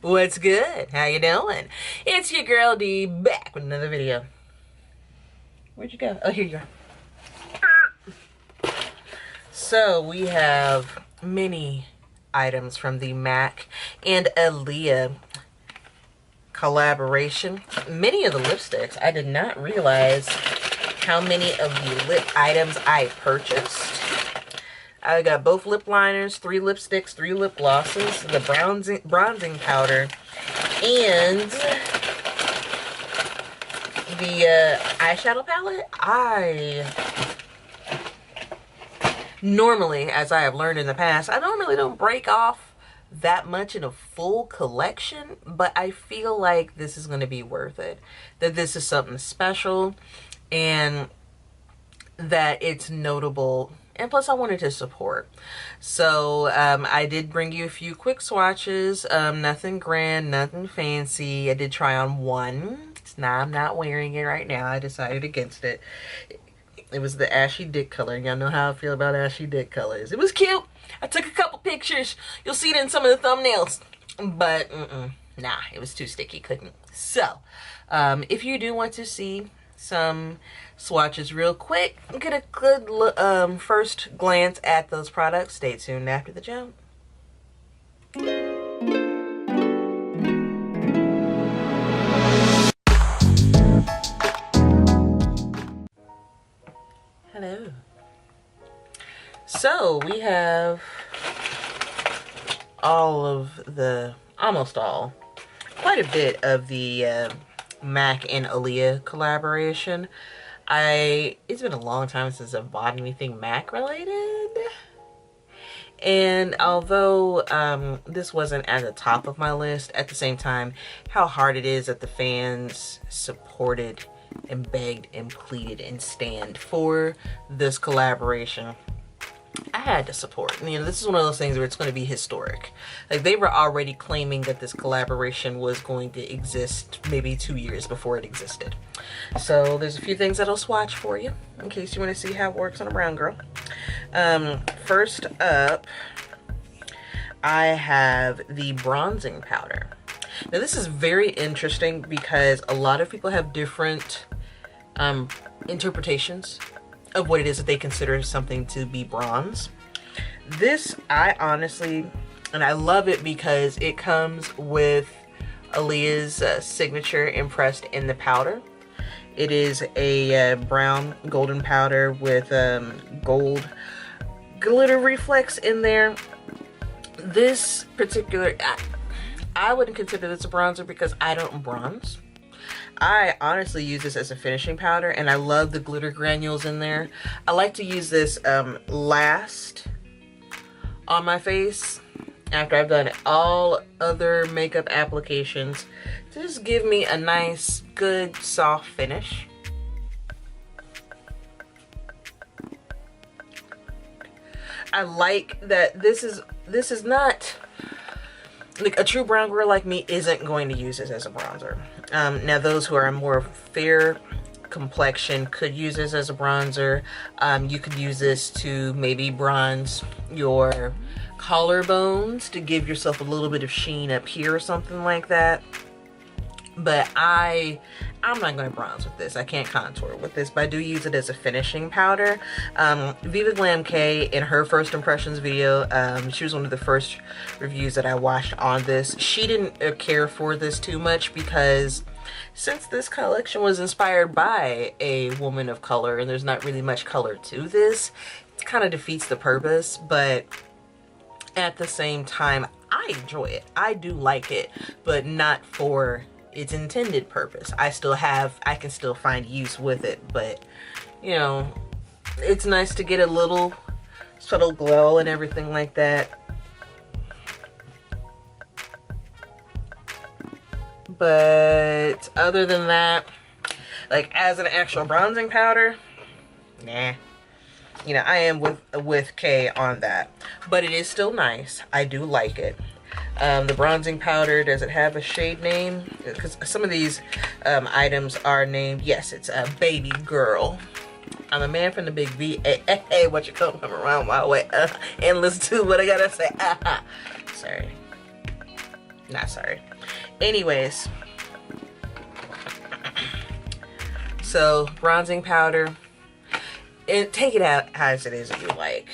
What's good? How you doing? It's your girl D back with another video. Where'd you go? Oh, here you are. So we have many items from the MAC and Aaliyah collaboration. Many of the lipsticks. I did not realize how many of the lip items I purchased. I got both lip liners, 3 lipsticks, 3 lip glosses, the bronzing powder, and the eyeshadow palette. I normally, as I have learned in the past, I don't break off that much in a full collection, but I feel like this is going to be worth it. That this is something special and that it's notable. And plus I wanted to support. So I did bring you a few quick swatches. Nothing grand, nothing fancy. I did try on one. Now I'm not wearing it right now. I decided against it. It was the ashy dick color. Y'all know how I feel about ashy dick colors. It was cute. I took a couple pictures. You'll see it in some of the thumbnails. But nah, it was too sticky. Couldn't. So if you do want to see some swatches real quick, get a good look, first glance at those products. Stay tuned after the jump. Hello. So we have quite a bit of the MAC and Aaliyah collaboration. It's been a long time since I've bought anything MAC related. And although this wasn't at the top of my list, at the same time, how hard it is that the fans supported and begged and pleaded and stand for this collaboration. I had to support. You know, this is one of those things where it's going to be historic. Like, they were already claiming that this collaboration was going to exist maybe 2 years before it existed. So there's a few things that I'll swatch for you in case you want to see how it works on a brown girl. First up, I have the bronzing powder. Now this is very interesting because a lot of people have different interpretations of what it is that they consider something to be bronze. This, I honestly, and I love it because it comes with Aaliyah's signature impressed in the powder. It is a brown golden powder with gold glitter reflex in there. This particular, I wouldn't consider this a bronzer because I don't bronze. I honestly use this as a finishing powder, and I love the glitter granules in there. I like to use this last on my face after I've done all other makeup applications to just give me a nice, good, soft finish. I like that this is not, like, a true brown girl like me isn't going to use this as a bronzer. Now those who are more fair complexion could use this as a bronzer. You could use this to maybe bronze your collarbones to give yourself a little bit of sheen up here or something like that. But I'm not going to bronze with this. I can't contour with this, but I do use it as a finishing powder. Viva Glam K, in her first impressions video, she was one of the first reviews that I watched on this. She didn't care for this too much because since this collection was inspired by a woman of color and there's not really much color to this, it kind of defeats the purpose. But at the same time, I enjoy it. I do like it, but not for its intended purpose. I can still find use with it, but you know, it's nice to get a little subtle glow and everything like that. But other than that, like as an actual bronzing powder, nah. You know, I am with K on that, but it is still nice. I do like it. The bronzing powder, does it have a shade name? Because some of these items are named, yes, it's a Baby Girl. I'm a man from the big V. Hey, what you come around my way and listen to what I gotta say. Sorry. Not sorry. Anyways, so bronzing powder, and take it out as it is if you like.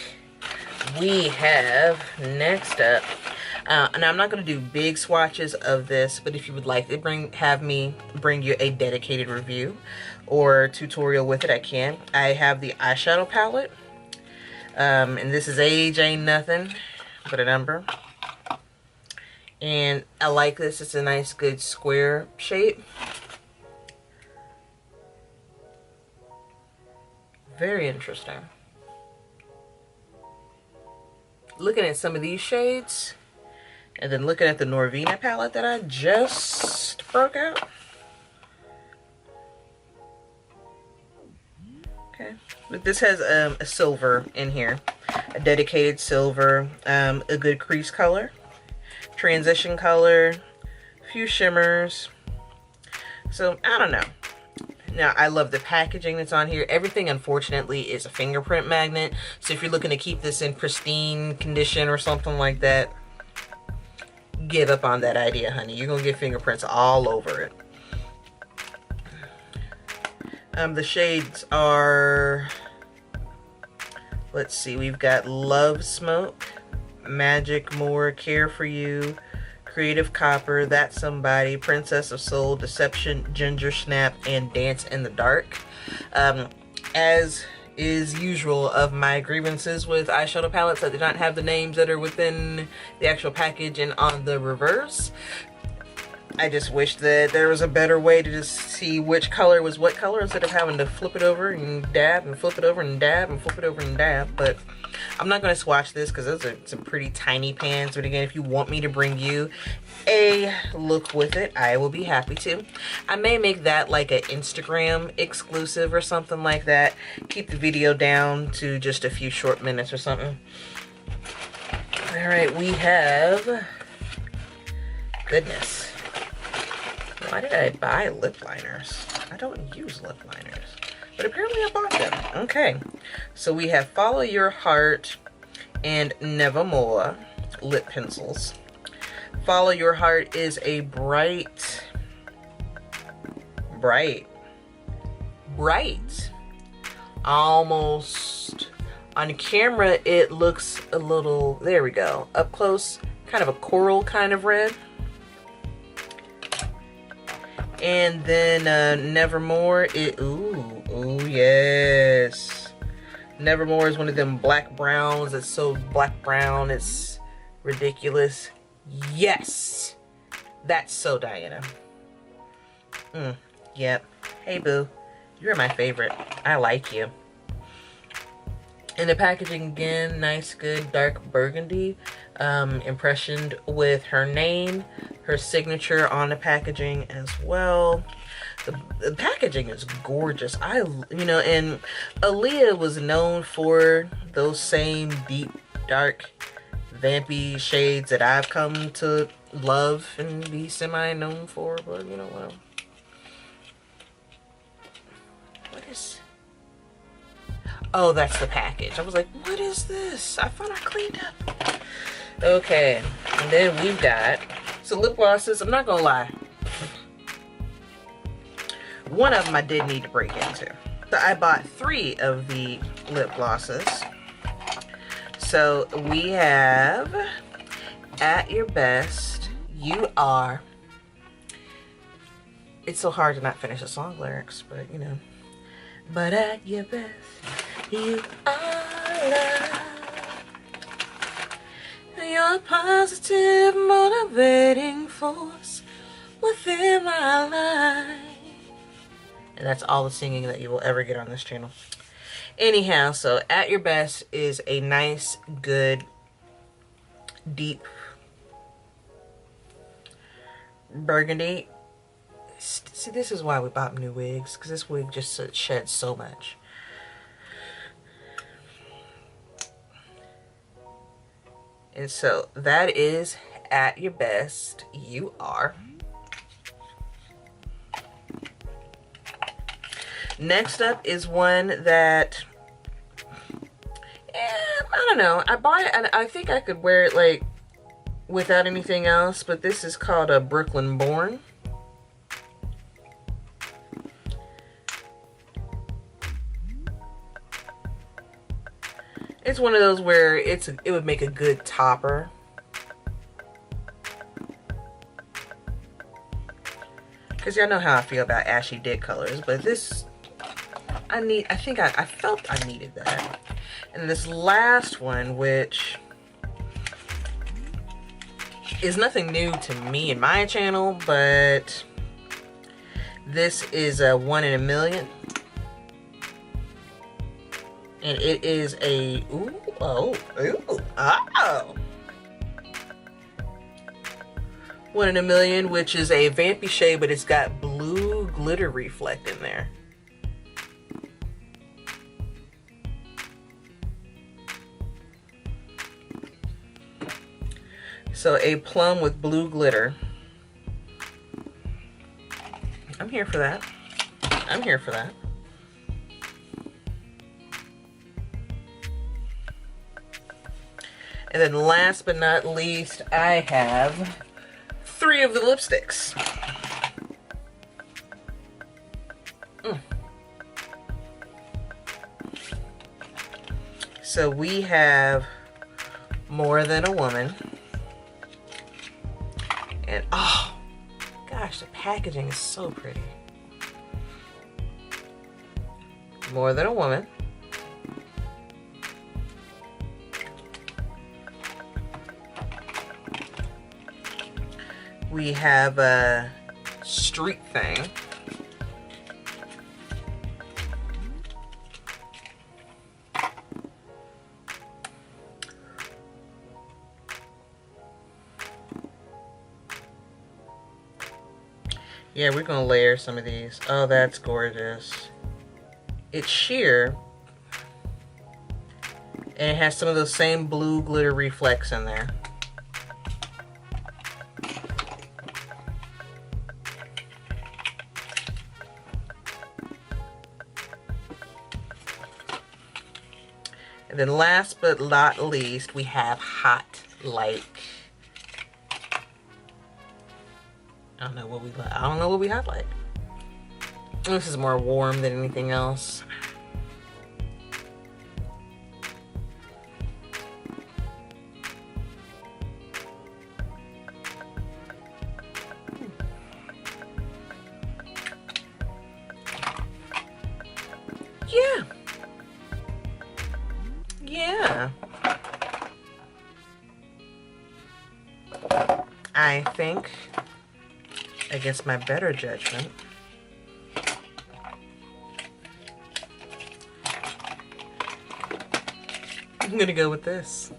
We have next up, and I'm not going to do big swatches of this, but if you would like to have me bring you a dedicated review or tutorial with it, I can. I have the eyeshadow palette, and this is age ain't nothing but a number. And I like this. It's a nice, good square shape. Very interesting. Looking at some of these shades, and then looking at the Norvina palette that I just broke out. Okay, but this has a silver in here, a dedicated silver, a good crease color, transition color, a few shimmers. So I don't know. Now, I love the packaging that's on here. Everything, unfortunately, is a fingerprint magnet. So if you're looking to keep this in pristine condition or something like that, give up on that idea, honey. You're going to get fingerprints all over it. The shades are, let's see, we've got Love Smoke, Magic More, Care For You, Creative Copper, That's Somebody, Princess of Soul, Deception, Ginger Snap, and Dance in the Dark. As is usual of my grievances with eyeshadow palettes that do not have the names that are within the actual package and on the reverse, I just wish that there was a better way to just see which color was what color instead of having to flip it over and dab and flip it over and dab and flip it over and dab. But I'm not going to swatch this because those are some pretty tiny pans. But again, if you want me to bring you a look with it, I will be happy to. I may make that like an Instagram exclusive or something like that. Keep the video down to just a few short minutes or something. All right, we have, goodness. Why did I buy lip liners? I don't use lip liners, but apparently I bought them. Okay, so we have Follow Your Heart and Nevermore lip pencils. Follow Your Heart is a bright, almost, on camera it looks a little, there we go, up close, kind of a coral kind of red. And then Nevermore, ooh, yes. Nevermore is one of them black browns. It's so black brown, it's ridiculous. Yes, that's so Diana. Yep. Hey boo, you're my favorite. I like you. And the packaging again, nice, good, dark burgundy, impressioned with her name, her signature on the packaging as well. The packaging is gorgeous. You know, and Aaliyah was known for those same deep, dark, vampy shades that I've come to love and be semi-known for, but you know, well. What is... Oh, that's the package. I was like, what is this? I thought I cleaned up. Okay, and then we've got, so lip glosses, I'm not gonna lie. One of them I did need to break into. So I bought 3 of the lip glosses. So we have At Your Best, You Are. It's so hard to not finish the song lyrics, but you know. But at your best, you are love. You're a positive, motivating force within my life. And that's all the singing that you will ever get on this channel. Anyhow, so At Your Best is a nice, good, deep burgundy. See, this is why we bought new wigs, because this wig just sheds so much. And so that is At Your Best, You Are. Next up is one that, I don't know. I bought it and I think I could wear it like without anything else, but this is called a Brooklyn Born. It's one of those where it would make a good topper. Because y'all know how I feel about ashy dick colors, but this, I felt I needed that. And this last one, which is nothing new to me and my channel, but this is a 1 in a million. And it is a, oh. 1 in a million, which is a vampy shade, but it's got blue glitter reflect in there. So a plum with blue glitter. I'm here for that. I'm here for that. And then last but not least, I have 3 of the lipsticks. So we have More Than a Woman. And oh gosh, the packaging is so pretty. More Than a Woman. We have a Street Thang. Yeah, we're gonna layer some of these. Oh, that's gorgeous. It's sheer, and it has some of those same blue glitter reflex in there. And then last but not least, we have Hot Like. I don't know what we hot like. This is more warm than anything else. Yeah. I think, against my better judgment, I'm gonna go with this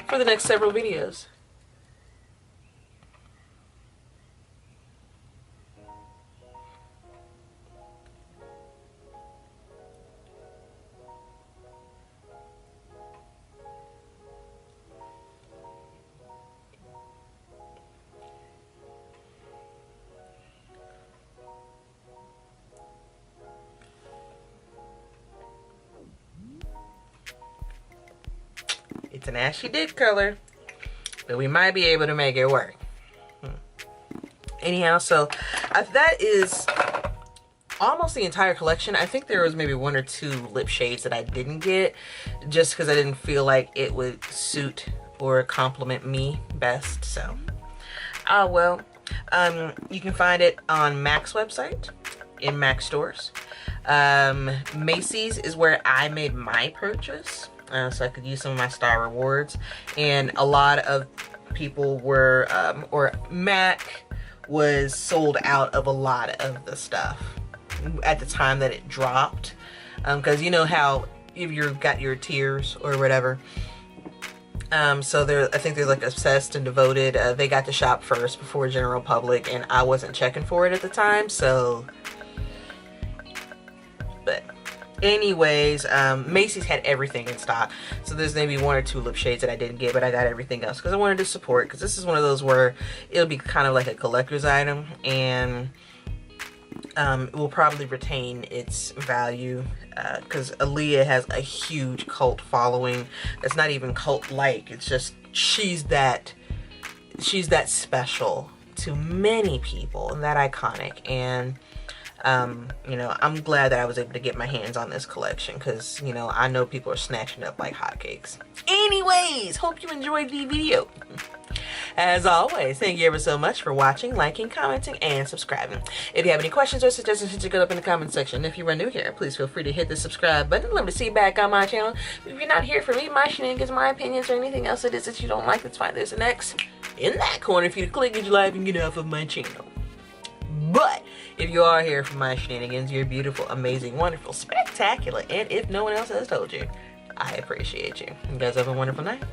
for the next several videos. It's an ashy dick color, but we might be able to make it work. Anyhow, so that is almost the entire collection. I think there was maybe 1 or 2 lip shades that I didn't get just because I didn't feel like it would suit or complement me best. So, well, you can find it on MAC's website, in MAC stores. Macy's is where I made my purchase. So I could use some of my Star Rewards, and a lot of people were, or MAC was sold out of a lot of the stuff at the time that it dropped, because you know how if you've got your tiers or whatever, so I think they're like obsessed and devoted. They got to shop first before general public, and I wasn't checking for it at the time, so. But anyways, Macy's had everything in stock, so there's maybe 1 or 2 lip shades that I didn't get, but I got everything else because I wanted to support, because this is one of those where it'll be kind of like a collector's item, and it will probably retain its value because Aaliyah has a huge cult following. That's not even cult-like. It's just she's that special to many people and that iconic. And you know, I'm glad that I was able to get my hands on this collection because, you know, I know people are snatching up like hotcakes. Anyways, hope you enjoyed the video. As always, thank you ever so much for watching, liking, commenting, and subscribing. If you have any questions or suggestions, hit it up in the comment section. If you are new here, please feel free to hit the subscribe button. Love to see you back on my channel. If you're not here for me, my shenanigans, my opinions, or anything else it is that you don't like, that's fine. There's an X in that corner for you to click, get your life, and get off of my channel. But if you are here for my shenanigans, you're beautiful, amazing, wonderful, spectacular, and if no one else has told you, I appreciate you. You guys have a wonderful night.